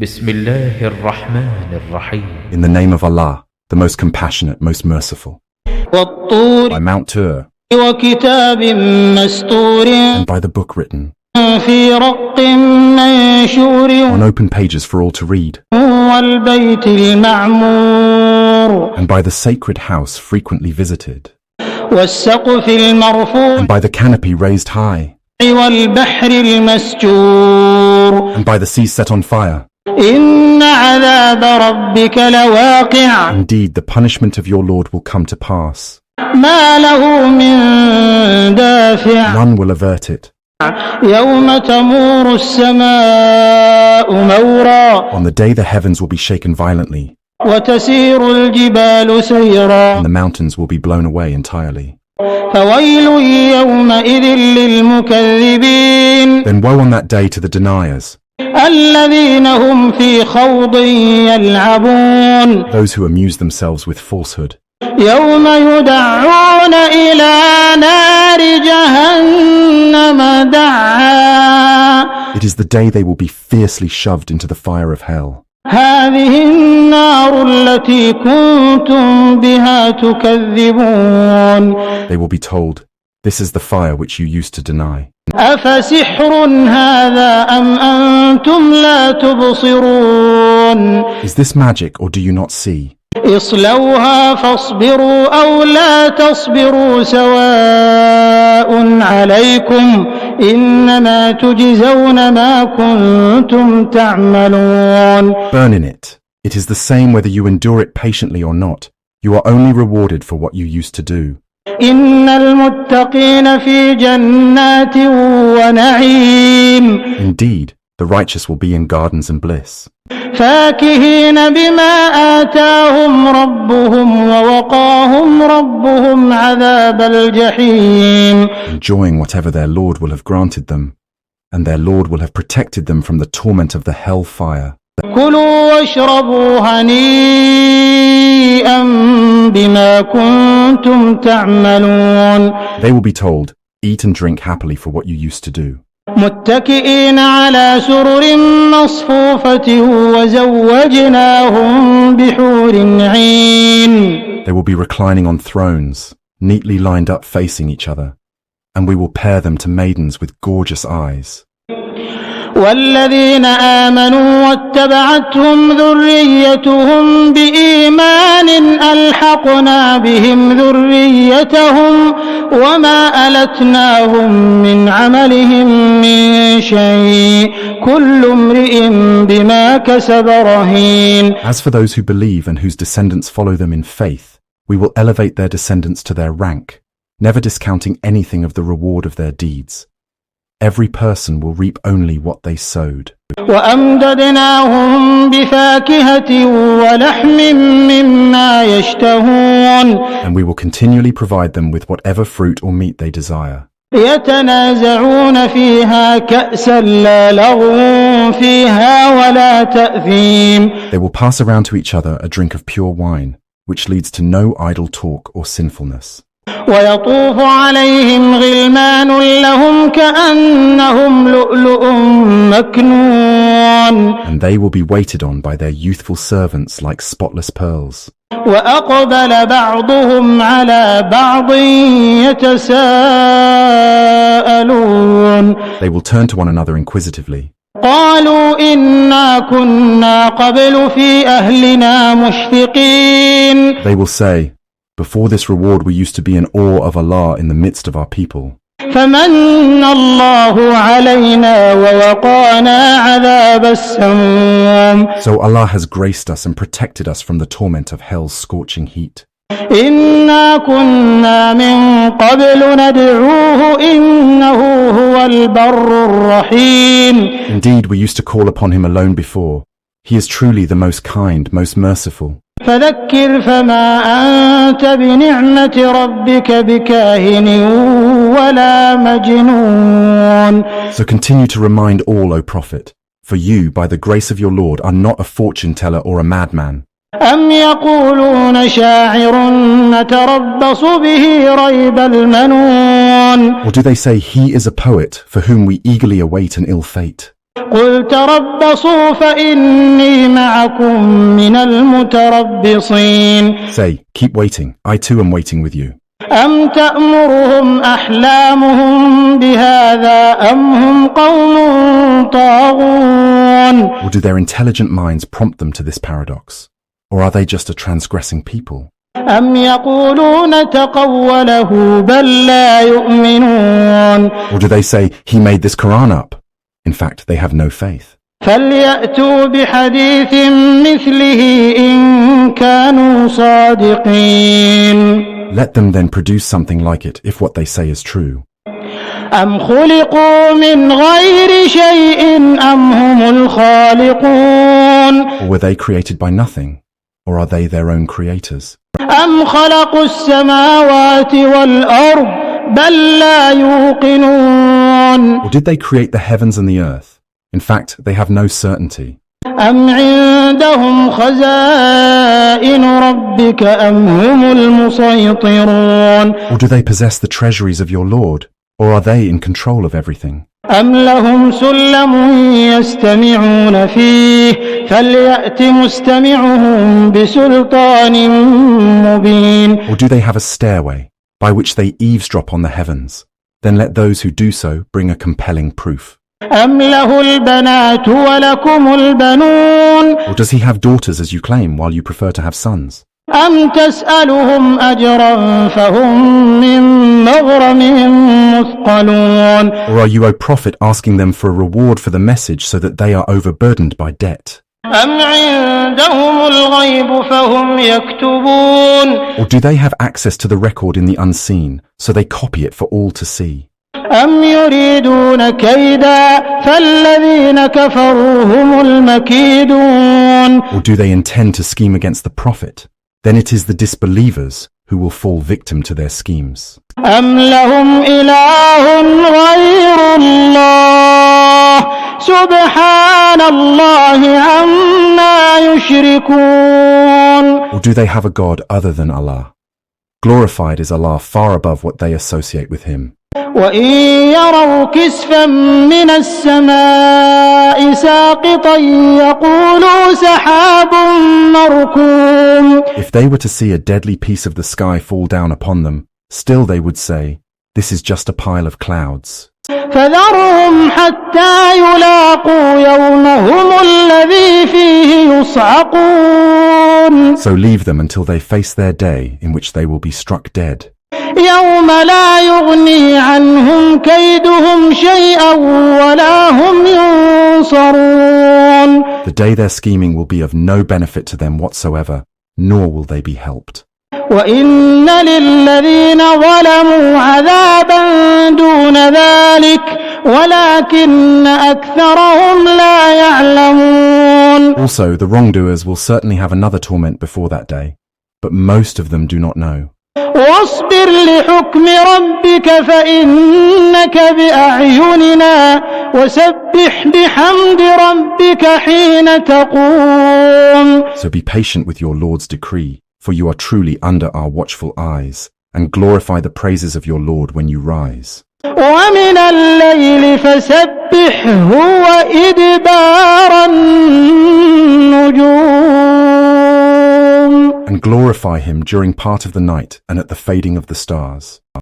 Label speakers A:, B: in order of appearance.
A: بسم الله الرحمن الرحيم.
B: In the name of Allah, the most compassionate, most merciful.
C: والطور
B: By Mount Tur,
C: وكتاب مسطور
B: and by the book written
C: في رق منشور
B: on open pages for all to read,
C: والبيت المعمور
B: and by the sacred house frequently visited,
C: والسقف المرفوع
B: and by the canopy raised high,
C: والبحر المسجور
B: and by the sea set on fire.
C: إن عذاب ربك لواقع
B: Indeed, the punishment of your Lord will come to pass.
C: ما له من دافع
B: None will avert it.
C: يوم تمور السماء مورا
B: On the day the heavens will be shaken violently,
C: وتسير الجبال سيرا
B: and the mountains will be blown away entirely.
C: فويل يومئذ للمكذبين
B: Then woe on that day to the deniers,
C: الذين هم في خوض يلعبون
B: those who amuse themselves with falsehood.
C: يوم يدعون إلى نار جهنم دعا
B: It is the day they will be fiercely shoved into the fire of hell.
C: هذه النار التي كنتم بها تكذبون
B: They will be told, this is the fire which you used to deny.
C: أفسحر هذا أم أنتم لا تبصرون
B: Is this magic or do you not see?
C: اصلوها فاصبروا أو لا تصبروا سواء عليكم إنما تجزون ما كنتم تعملون.
B: Burn in it. It is the same whether you endure it patiently or not. You are only rewarded for what you used to do.
C: إن المتقين في جنات ونعيم
B: Indeed, the righteous will be in gardens and bliss,
C: فاكهين بما آتاهم ربهم ووقاهم ربهم عذاب الجحيم.
B: enjoying whatever their Lord will have granted them, and their Lord will have protected them from the torment of the hell fire.
C: كلوا واشربوا هنيئا بما كنتم تعملون.
B: They will be told, eat and drink happily for what you used to do.
C: متكئين على سرر مصفوفة وزوجناهم بحور عين.
B: They will be reclining on thrones, neatly lined up facing each other, and we will pair them to maidens with gorgeous eyes.
C: والذين آمنوا واتبعتهم ذريتهم بإيمان ألحقنا بهم ذريتهم وما ألتناهم من عملهم من شيء كل امرئ بما كسب رهين.
B: As for those who believe and whose descendants follow them in faith, we will elevate their descendants to their rank, never discounting anything of the reward of their deeds. Every person will reap only what they sowed.
C: وأمددناهم بفاكهة ولحم مما يشتهون.
B: And we will continually provide them with whatever fruit or meat they desire.
C: يتنازعون فيها كأسا لا لغو فيها ولا تأثيم.
B: They will pass around to each other a drink of pure wine, which leads to no idle talk or sinfulness.
C: ويطوف عليهم غلمان لهم كأنهم لؤلؤ مكنون.
B: And they will be waited on by their youthful servants like spotless pearls.
C: وأقبل بعضهم على بعض يتساءلون.
B: They will turn to one another inquisitively.
C: قالوا إنا كنا قبل في أهلنا مشفقين.
B: They will say, before this reward we used to be in awe of Allah in the midst of our people.
C: فمن الله علينا ووقانا عذاب السموم.
B: So Allah has graced us and protected us from the torment of hell's scorching heat.
C: إنا كنا من قبل ندعوه إنه هو البر الرحيم.
B: Indeed, we used to call upon him alone before. He is truly the most kind, most merciful.
C: فذكر فما أنت بنعمة ربك بكاهن ولا مجنون.
B: So continue to remind all, O Prophet, for you, by the grace of your Lord, are not a fortune teller or a madman.
C: أم يقولون شاعر نتربص به ريب المنون.
B: Or do they say he is a poet for whom we eagerly await an ill fate?
C: قل تربصوا فإني معكم من المتربصين.
B: Say, keep waiting, I too am waiting with you.
C: أم تأمرهم أحلامهم بهذا أم هم قوم طاغون.
B: Or do their intelligent minds prompt them to this paradox? Or are they just a transgressing people?
C: أم يقولون تقوله بل لا يؤمنون.
B: Or do they say, he made this Quran up? In fact, they have no faith.
C: فليأتوا بحديث مثله إن كانوا صادقين.
B: Let them then produce something like it if what they say is true.
C: أم خلقوا من غير شيء أم هم الخالقون.
B: Or were they created by nothing? Or are they their own creators?
C: أم خلقوا السماوات والأرض بل لا يوقنون.
B: Or did they create the heavens and the earth? In fact, they have no certainty.
C: أم عندهم خزائن ربك أم هم المسيطرون.
B: Or do they possess the treasuries of your Lord? Or are they in control of everything?
C: أم لهم سلم يستمعون فيه فليأت مستمعهم بسلطان مبين.
B: Or do they have a stairway by which they eavesdrop on the heavens? Then let those who do so bring a compelling proof.
C: أم له البنات ولكم البنون.
B: Or does he have daughters as you claim while you prefer to have sons?
C: أم تسألهم أجرا فهم من مغرم مثقلون.
B: Or are you, O Prophet, asking them for a reward for the message so that they are overburdened by debt?
C: أم عندهم الغيب فهم يكتبون.
B: Or do they have access to the record in the unseen, so they copy it for all to see?
C: أم يريدون كيدا فالذين كفروا هم المكيدون.
B: Or do they intend to scheme against the Prophet? Then it is the disbelievers who will fall victim to their schemes.
C: أم لهم إله غير الله سبحان الله عما يشركون.
B: Or do they have a God other than Allah? Glorified is Allah far above what they associate with Him.
C: وإن يروا كسفا من السماء ساقطا يقولوا سحاب مركوم.
B: If they were to see a deadly piece of the sky fall down upon them, still they would say, this is just a pile of clouds.
C: فذرهم حتى يلاقوا يومهم الذي فيه يصعقون.
B: So leave them until they face their day in which they will be struck dead.
C: يوم لا يغني عنهم كيدهم شيئا ولا هم ينصرون.
B: The day their scheming will be of no benefit to them whatsoever, nor will they be helped.
C: وإن للذين ظلموا عذابا دون ذلك ولكن أكثرهم لا يعلمون.
B: Also, the wrongdoers will certainly have another torment before that day, but most of them do not know.
C: واصبر لحكم ربك فإنك بأعيننا وسبح بحمد ربك حين تقوم.
B: So be patient with your Lord's decree, for you are truly under our watchful eyes, and glorify the praises of your Lord when you rise.
C: ومن الليل فسبحه وإدبار النجوم.
B: And glorify him during part of the night and at the fading of the stars.